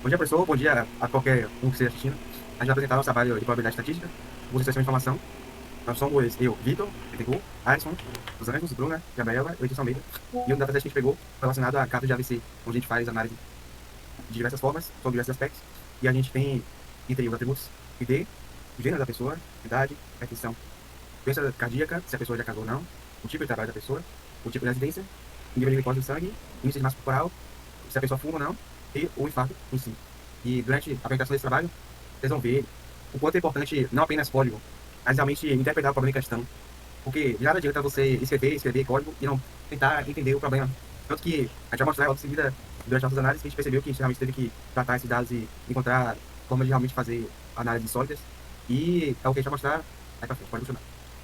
Bom dia, professor. Bom dia a qualquer um que esteja assistindo. A gente vai apresentar nosso trabalho de probabilidade estatística, uso de expressão de informação. Nós somos eu, Vitor, Bittencourt, Alisson, os Anjos, Bruna, Gabriela e Letícia Almeida. E o dataset que a gente pegou foi relacionado a casos de AVC, onde a gente faz análise de diversas formas, sobre diversos aspectos. E a gente tem, entre os atributos, ID, o gênero da pessoa, idade, perfeição, doença cardíaca, se a pessoa já casou ou não, o tipo de trabalho da pessoa, o tipo de residência, o nível de glicose do sangue, índice de massa corporal, se a pessoa fuma ou não, e o infarto em si. E durante a apresentação desse trabalho, vocês vão ver o quanto é importante não apenas código, mas realmente interpretar o problema em questão. Porque de nada adianta você escrever código e não tentar entender o problema. Tanto que a gente vai mostrar logo em seguida, durante nossas análises, que a gente percebeu que a gente realmente teve que tratar esses dados e encontrar formas de realmente fazer análises sólidas. E é o que a gente vai mostrar aí pra frente. Pode continuar.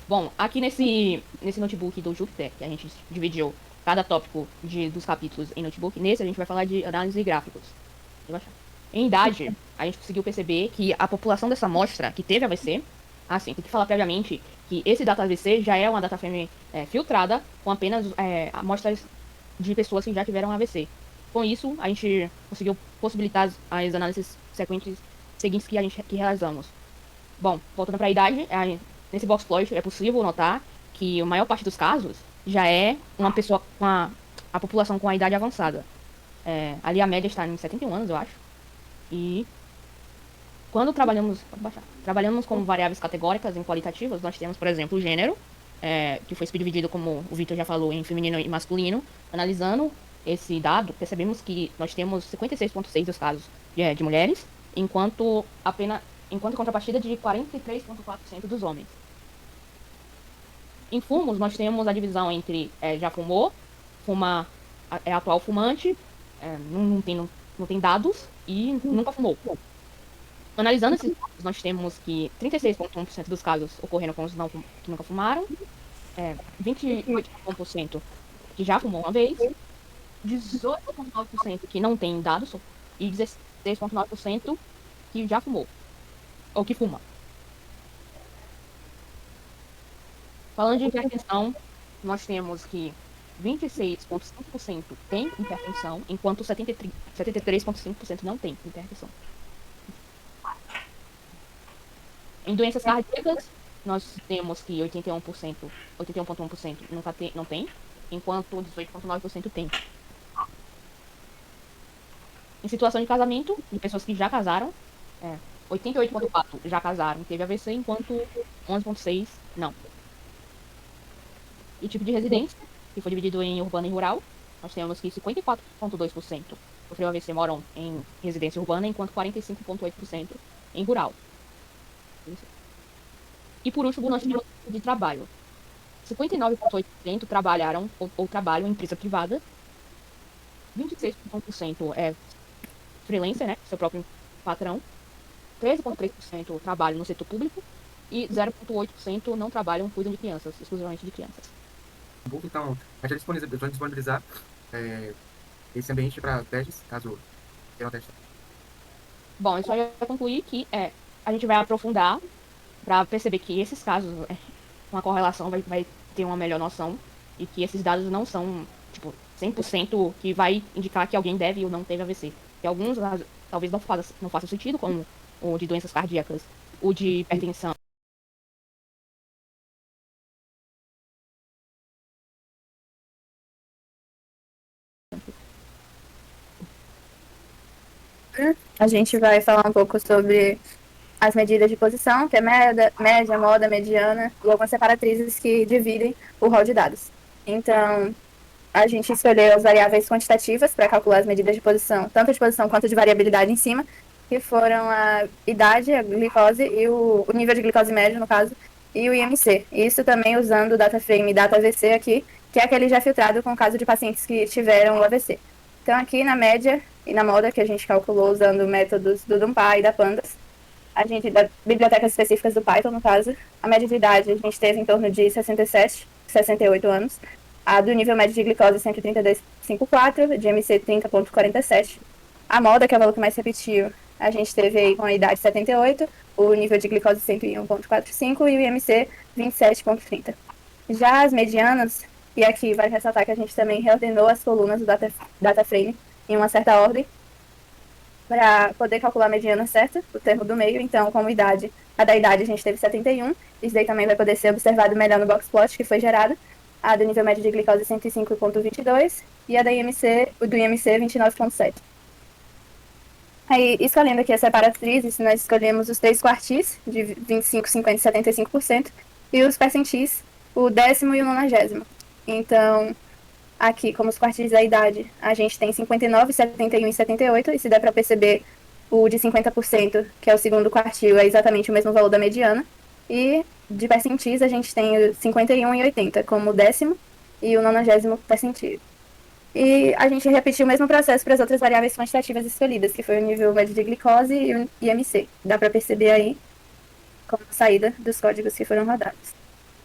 Bom, aqui nesse notebook do Jupyter, que a gente dividiu cada tópico dos capítulos em notebook, nesse a gente vai falar de análise de gráficos. Vou baixar. Em idade, a gente conseguiu perceber que a população dessa amostra que teve AVC, assim, tem que falar previamente que esse data AVC já é uma data frame filtrada com apenas amostras de pessoas que já tiveram AVC. Com isso, a gente conseguiu possibilitar as análises seguintes que realizamos. Bom, voltando para a idade, nesse box plot é possível notar que a maior parte dos casos já é uma pessoa com a população com a idade avançada. Ali a média está em 71 anos, eu acho. E quando trabalhamos com variáveis categóricas e qualitativas, nós temos, por exemplo, o gênero, que foi subdividido, como o Vitor já falou, em feminino e masculino. Analisando esse dado, percebemos que nós temos 56,6% dos casos de mulheres, enquanto contrapartida de 43,4% dos homens. Em fumos, nós temos a divisão entre já fumou, atual fumante, não tem dados e nunca fumou. Analisando esses dados, nós temos que 36,1% dos casos ocorreram com os que nunca fumaram, 28,1% que já fumou uma vez, 18,9% que não tem dados e 16,9% que já fumou, ou que fuma. Falando de hipertensão, nós temos que 26,5% tem hipertensão, enquanto 73,5% não tem hipertensão. Em doenças cardíacas, nós temos que 81,1% não tem, enquanto 18,9% tem. Em situação de casamento, de pessoas que já casaram, 88,4% já casaram e teve AVC, enquanto 11,6% não. E tipo de residência, que foi dividido em urbana e rural, nós temos que 54,2% sofreu AVC moram em residência urbana, enquanto 45,8% em rural. E por último, nós temos de trabalho. 59,8% trabalharam ou trabalham em empresa privada, 26,1% é freelancer, né, seu próprio patrão, 13,3% trabalham no setor público e 0,8% não trabalham, cuidam de crianças, exclusivamente de crianças. Então, a gente vai disponibilizar esse ambiente para testes, caso queiram testar. Bom, eu só ia concluir que a gente vai aprofundar para perceber que esses casos, com a correlação, vai ter uma melhor noção e que esses dados não são, tipo, 100% que vai indicar que alguém deve ou não teve AVC. Que alguns talvez não façam sentido, como o de doenças cardíacas, o de hipertensão. A gente vai falar um pouco sobre as medidas de posição, que é média, moda, mediana, e algumas separatrizes que dividem o rol de dados. Então, a gente escolheu as variáveis quantitativas para calcular as medidas de posição, tanto de posição quanto de variabilidade em cima, que foram a idade, a glicose e o nível de glicose médio, no caso, e o IMC. Isso também usando o data frame e data AVC aqui, que é aquele já filtrado com o caso de pacientes que tiveram o AVC. Então, aqui na média e na moda, que a gente calculou usando métodos do NumPy e da Pandas, a gente, da bibliotecas específicas do Python, no caso, a média de idade a gente teve em torno de 67, 68 anos, a do nível médio de glicose 132,54, de MC 30,47. A moda, que é o valor que mais se repetiu, a gente teve aí com a idade 78, o nível de glicose 101,45 e o IMC 27,30. Já as medianas, e aqui vai ressaltar que a gente também reordenou as colunas do data frame em uma certa ordem. para poder calcular a mediana certa, o termo do meio. Então, como idade, a da idade a gente teve 71. Isso daí também vai poder ser observado melhor no box plot que foi gerado. A do nível médio de glicose 105,22 e a da IMC, o do IMC 29,7. Aí, escolhendo aqui as separatrizes, nós escolhemos os 3 quartis, de 25, 50 e 75%, e os percentis, o 10º e o 90º. Então, aqui, como os quartis da idade, a gente tem 59, 71 e 78, e se der para perceber, o de 50%, que é o segundo quartil, é exatamente o mesmo valor da mediana. E de percentis, a gente tem o 51 e 80 como o 10º e o 90º percentil. E a gente repetiu o mesmo processo para as outras variáveis quantitativas escolhidas, que foi o nível médio de glicose e o IMC. Dá para perceber aí como saída dos códigos que foram rodados.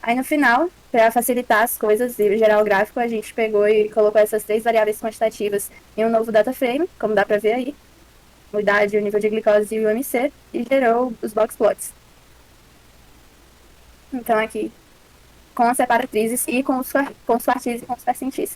Aí no final, para facilitar as coisas e gerar o gráfico, a gente pegou e colocou essas 3 variáveis quantitativas em um novo data frame, como dá para ver aí, a idade, o nível de glicose e o IMC, e gerou os box plots. Então aqui, com as separatrizes e com os quartis e com os percentis.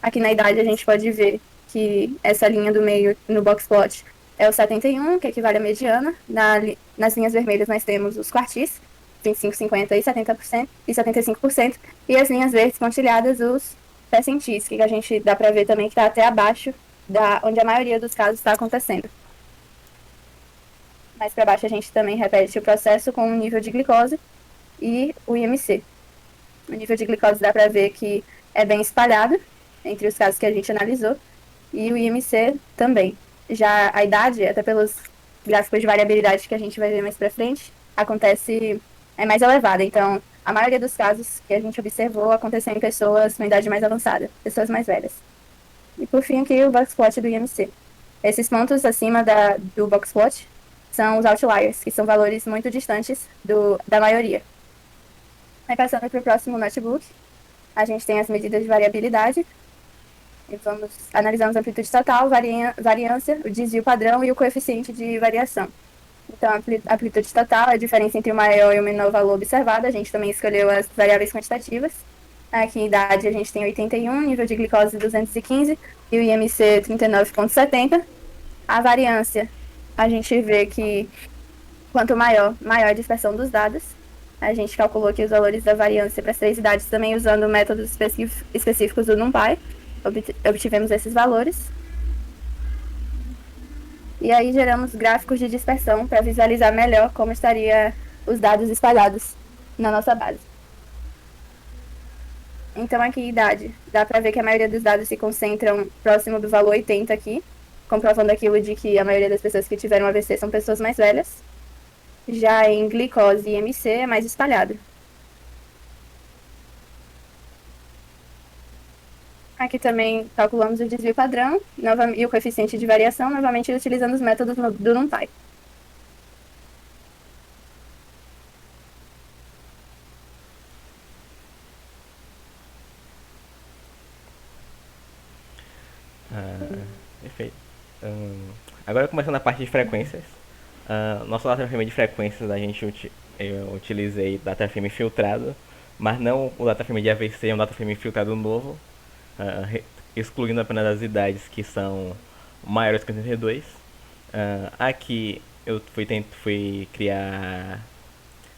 Aqui na idade a gente pode ver que essa linha do meio no box plot é o 71, que equivale à mediana. Nas linhas vermelhas nós temos os quartis, 25, 50 e 70% e 75%. E as linhas verdes pontilhadas, os percentis, que a gente dá para ver também que está até abaixo da onde a maioria dos casos está acontecendo. Mais para baixo a gente também repete o processo com o nível de glicose e o IMC. O nível de glicose dá para ver que é bem espalhado entre os casos que a gente analisou, e o IMC também. Já a idade, até pelos gráficos de variabilidade que a gente vai ver mais para frente, é mais elevada. Então, a maioria dos casos que a gente observou aconteceu em pessoas com idade mais avançada, pessoas mais velhas. E por fim, aqui o box plot do IMC. Esses pontos acima do box plot são os outliers, que são valores muito distantes da maioria. Aí passando para o próximo notebook, a gente tem as medidas de variabilidade. E analisamos a amplitude total, variância, o desvio padrão e o coeficiente de variação. Então, a amplitude total é a diferença entre o maior e o menor valor observado. A gente também escolheu as variáveis quantitativas. Aqui em idade a gente tem 81, nível de glicose 215 e o IMC 39,70. A variância, a gente vê que quanto maior a dispersão dos dados. A gente calculou aqui os valores da variância para as 3 idades também usando métodos específicos do NumPy. Obtivemos esses valores. E aí geramos gráficos de dispersão para visualizar melhor como estariam os dados espalhados na nossa base. Então aqui idade, dá para ver que a maioria dos dados se concentram próximo do valor 80 aqui, comprovando aquilo de que a maioria das pessoas que tiveram AVC são pessoas mais velhas. Já em glicose e IMC é mais espalhado. Aqui também calculamos o desvio padrão e o coeficiente de variação, novamente utilizando os métodos do NumPy. Perfeito. Agora começando a parte de frequências. Nosso dataframe de frequências eu utilizei dataframe filtrado, mas não o dataframe de AVC, é um dataframe filtrado novo, excluindo apenas as idades que são maiores que 82. Aqui eu fui criar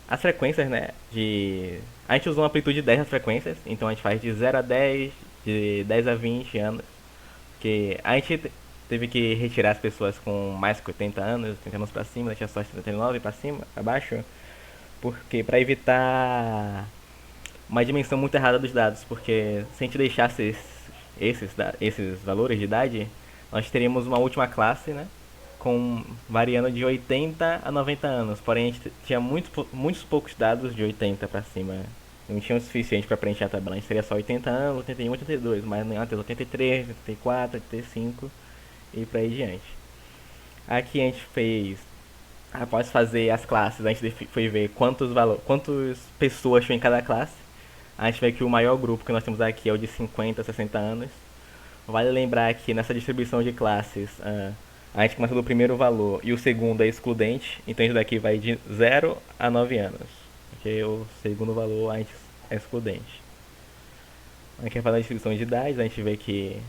as frequências, né? A gente usou uma amplitude de 10 nas frequências, então a gente faz de 0 a 10, de 10 a 20 anos, porque a gente teve que retirar as pessoas com mais de 80 anos, 80 anos pra cima, tinha só 79 pra cima, pra baixo, porque para evitar uma dimensão muito errada dos dados, porque se a gente deixasse esses valores de idade, nós teríamos uma última classe, né, variando de 80 a 90 anos, porém a gente tinha muitos poucos dados de 80 para cima, não tinha o suficiente para preencher a tabela. A gente teria só 80 anos, 81, 82, mas não antes 83, 84, 85 e para aí diante. Aqui a gente fez, após fazer as classes, a gente foi ver quantas pessoas tinham em cada classe. A gente vê que o maior grupo que nós temos aqui é o de 50 a 60 anos. Vale lembrar que nessa distribuição de classes, a gente começa do primeiro valor e o segundo é excludente, então isso daqui vai de 0 a 9 anos, porque o segundo valor a gente é excludente. Aqui é para a distribuição de idades, a gente vê que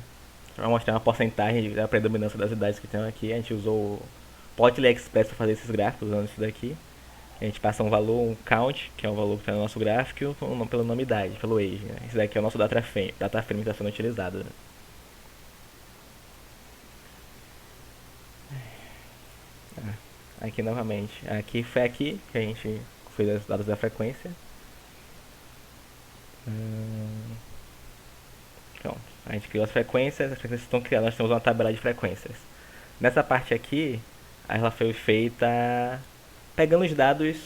para mostrar uma porcentagem da predominância das idades que tem aqui. A gente usou o Plotly Express para fazer esses gráficos usando isso daqui. A gente passa um valor, um count, que é o valor que está no nosso gráfico, pelo nome idade, pelo age. Né? Esse daqui é o nosso data frame que está sendo utilizado. Né? Aqui novamente. Aqui foi aqui que a gente fez os dados da frequência. Pronto. A gente criou as frequências estão criadas, nós temos uma tabela de frequências. Nessa parte aqui, ela foi feita pegando os dados,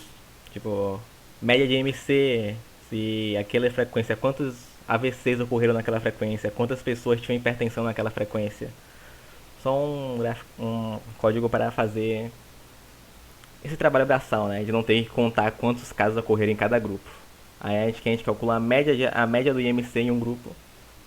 tipo, média de MC, se aquela frequência, quantos AVCs ocorreram naquela frequência, quantas pessoas tinham hipertensão naquela frequência. Só um código para fazer esse trabalho braçal, né, de não ter que contar quantos casos ocorreram em cada grupo. Aí a gente calcula a média do IMC em um grupo,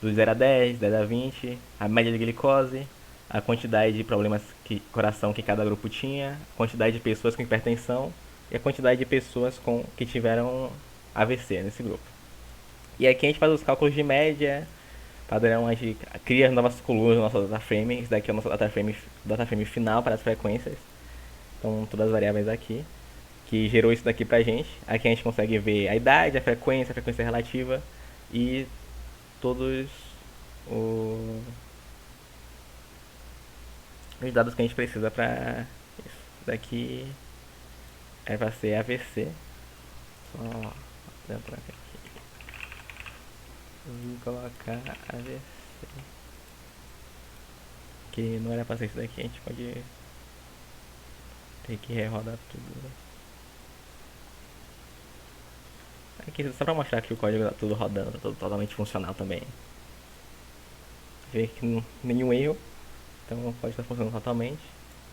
do 0 a 10, 10 a 20, a média de glicose, a quantidade de problemas de coração que cada grupo tinha, a quantidade de pessoas com hipertensão e a quantidade de pessoas que tiveram AVC nesse grupo. E aqui a gente faz os cálculos de média, padrão, a gente cria novas colunas no nosso dataframe. Esse daqui é o nosso dataframe final para as frequências. Então, todas as variáveis aqui, que gerou isso daqui pra gente. Aqui a gente consegue ver a idade, a frequência relativa e todos os dados que a gente precisa para isso. Daqui é para ser AVC. Só dentro aqui. Vou colocar AVC. Que não era para ser isso daqui, a gente pode ter que rerodar tudo. Aqui só para mostrar que o código tá tudo rodando, tá tudo totalmente funcional também. Ver que nenhum erro. Então pode estar funcionando totalmente.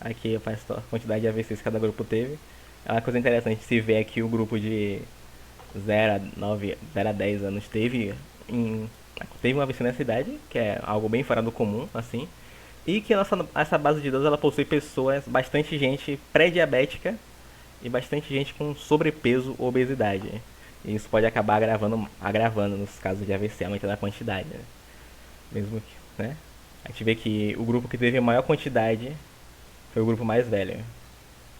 Aqui eu faço a quantidade de AVCs que cada grupo teve. É uma coisa interessante se ver que o grupo de 0 a 10 anos teve um AVC nessa idade, que é algo bem fora do comum, assim. E que essa base de dados ela possui pessoas, bastante gente pré-diabética e bastante gente com sobrepeso ou obesidade. E isso pode acabar agravando nos casos de AVC, aumentando a quantidade. Né? Mesmo que, né? A gente vê que o grupo que teve a maior quantidade foi o grupo mais velho.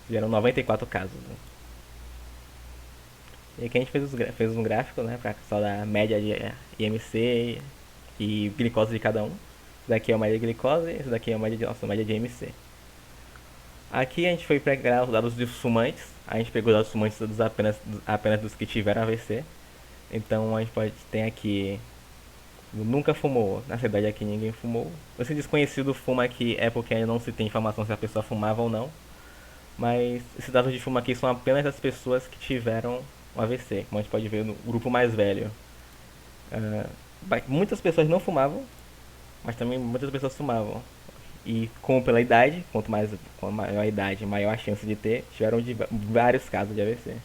Tiveram 94 casos. Né? E aqui a gente fez um gráfico, né, para só da média de IMC e glicose de cada um. Esse daqui é a média de glicose, esse daqui é a nossa média de IMC. Aqui a gente foi pegar os dados dos fumantes. A gente pegou os dados fumantes apenas dos que tiveram AVC. Então a gente tem aqui nunca fumou. Na verdade aqui ninguém fumou. Esse desconhecido fuma aqui é porque ainda não se tem informação se a pessoa fumava ou não. Mas esses dados de fumo aqui são apenas das pessoas que tiveram o AVC, como a gente pode ver no grupo mais velho. Muitas pessoas não fumavam, mas também muitas pessoas fumavam. E como pela idade, quanto maior a idade, maior a chance de ter, tiveram vários casos de AVC.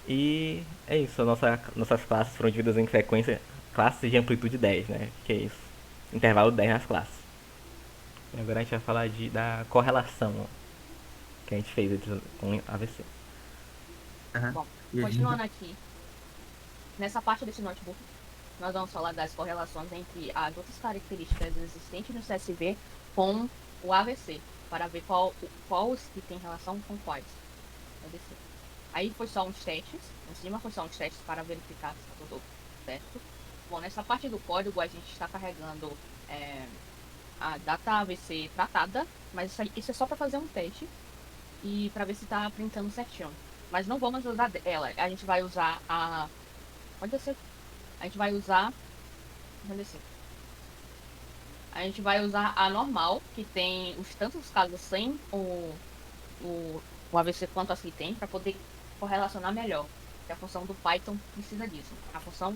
E é isso, nossas classes foram divididas em frequência, classes de amplitude 10, né? Que é isso, intervalo 10 nas classes. E agora a gente vai falar da correlação que a gente fez com AVC. Bom, continuando aqui, nessa parte desse notebook, nós vamos falar das correlações entre as outras características existentes no CSV com o AVC, para ver quais que tem relação com quais. AVC. Aí foi só uns testes, em cima foi só uns testes para verificar se está tudo certo. Bom, nessa parte do código a gente está carregando a data AVC tratada, mas isso é só para fazer um teste e para ver se está printando certinho. Mas não vamos usar ela, a gente vai usar a... Pode descer. A gente vai usar... Pode descer. A gente vai usar a normal, que tem os tantos casos sem o AVC quanto as que tem, para poder correlacionar melhor. Que a função do Python precisa disso. A função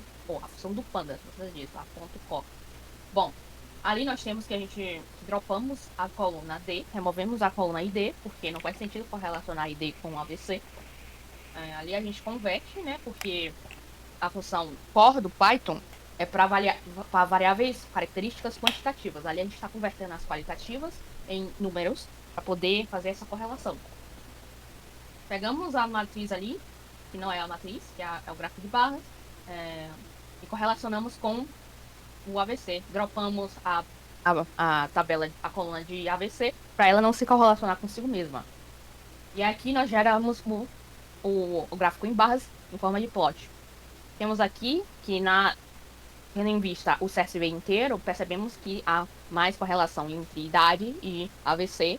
do Pandas precisa disso, a .co. Bom, ali nós temos que a gente dropamos a coluna D, removemos a coluna ID, porque não faz sentido correlacionar ID com o AVC. Ali a gente converte, né, porque a função for do Python é para variáveis características quantitativas. Ali a gente está convertendo as qualitativas em números para poder fazer essa correlação. Pegamos a matriz ali, que não é a matriz, que é o gráfico de barras, e correlacionamos com o AVC. Dropamos a a tabela, a coluna de AVC, para ela não se correlacionar consigo mesma. E aqui nós geramos o gráfico em barras em forma de plot. Temos aqui que tendo em vista o CSV inteiro, percebemos que há mais correlação entre idade e AVC.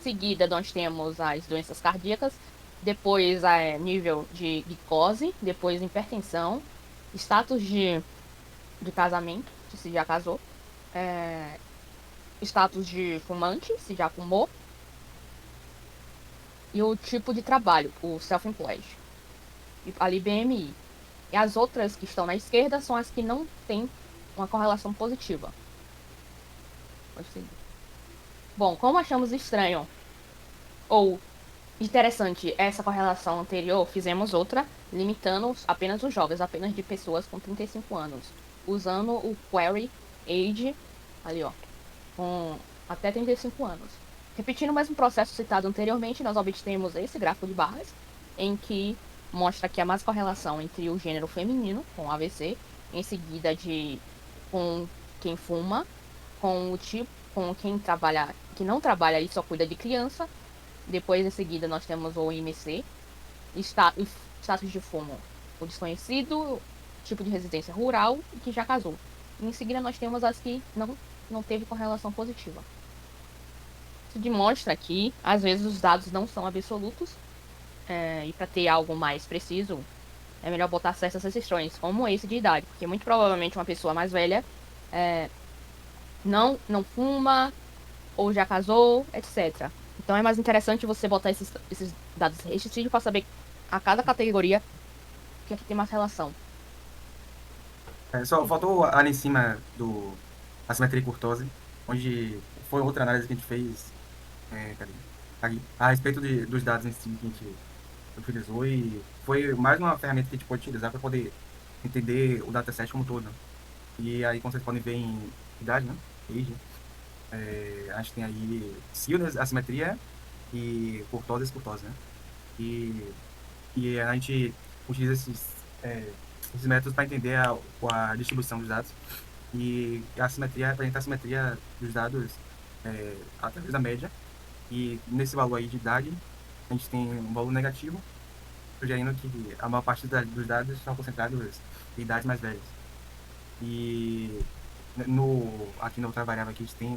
Seguida, nós temos as doenças cardíacas, depois nível de glicose, depois hipertensão, status de casamento, se já casou, status de fumante, se já fumou, e o tipo de trabalho, o self-employed, ali BMI. E as outras que estão na esquerda são as que não têm uma correlação positiva. Pode seguir. Bom, como achamos estranho ou interessante essa correlação anterior, fizemos outra, limitando apenas os jovens, apenas de pessoas com 35 anos, usando o query age, ali ó, com até 35 anos. Repetindo o mesmo processo citado anteriormente, nós obtemos esse gráfico de barras, em que mostra que há mais correlação entre o gênero feminino, com AVC, em seguida com quem fuma, com o tipo, com quem não trabalha e só cuida de criança. Depois, em seguida, nós temos o IMC, status de fumo, o desconhecido, tipo de residência rural e que já casou. E, em seguida, nós temos as que não teve correlação positiva. Isso demonstra que, às vezes, os dados não são absolutos, e para ter algo mais preciso, é melhor botar certas restrições, como esse de idade, porque muito provavelmente uma pessoa mais velha não fuma, ou já casou, etc. Então é mais interessante você botar esses dados restritivos para saber a cada categoria que aqui tem mais relação. Só faltou ali em cima do assimetria e curtose, onde foi outra análise que a gente fez, cadê? Aqui, a respeito dos dados em si que a gente utilizou, e foi mais uma ferramenta que a gente pode utilizar para poder entender o dataset como um todo. E aí, como vocês podem ver em idade, né? Age, a gente tem aí Silders, assimetria, e curtose, né? E a gente utiliza esses métodos para entender a distribuição dos dados e a simetria, apresentar a simetria dos dados através da média. E nesse valor aí de idade, a gente tem um valor negativo, sugerindo que a maior parte dos dados são concentrados em idades mais velhas. E aqui na outra variável aqui a gente tem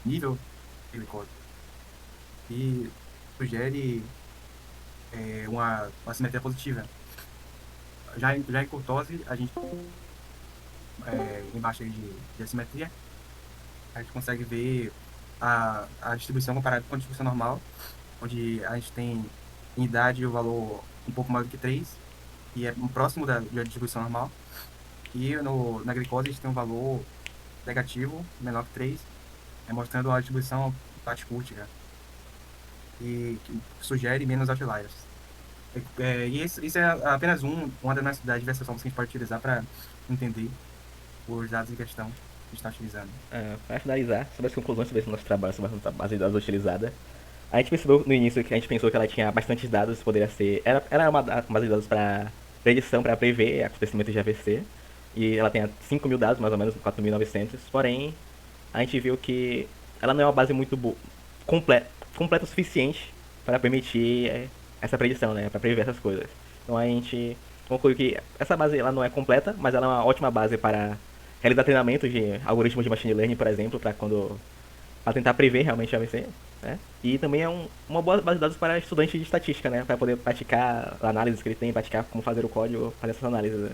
nível de glicose. E sugere uma simetria positiva. Já em curtose, a gente, embaixo aí de assimetria, a gente consegue ver a distribuição comparada com a distribuição normal, onde a gente tem em idade o valor um pouco maior do que 3, e é próximo da distribuição normal. E na glicose a gente tem um valor negativo, menor que 3, mostrando a distribuição platicúrtica, e que sugere menos outliers. E isso é apenas uma das diversas formas que a gente pode utilizar para entender os dados em questão que a gente está utilizando. Para finalizar, sobre as conclusões sobre esse nosso trabalho, sobre a base de dados utilizada, a gente percebeu no início que a gente pensou que ela tinha bastantes dados, poderia ser... Era uma base de dados para predição, para prever acontecimentos de AVC, e ela tem 5.000 dados, mais ou menos, 4.900, porém, a gente viu que ela não é uma base muito completa o suficiente para permitir essa predição, né, para prever essas coisas. Então a gente concluiu que essa base ela não é completa, mas ela é uma ótima base para realizar treinamento de algoritmos de machine learning, por exemplo, para tentar prever realmente a AVC, né? E também é uma boa base de dados para estudantes de estatística, né, para poder praticar a análise que ele tem, praticar como fazer o código, fazer essas análises, né?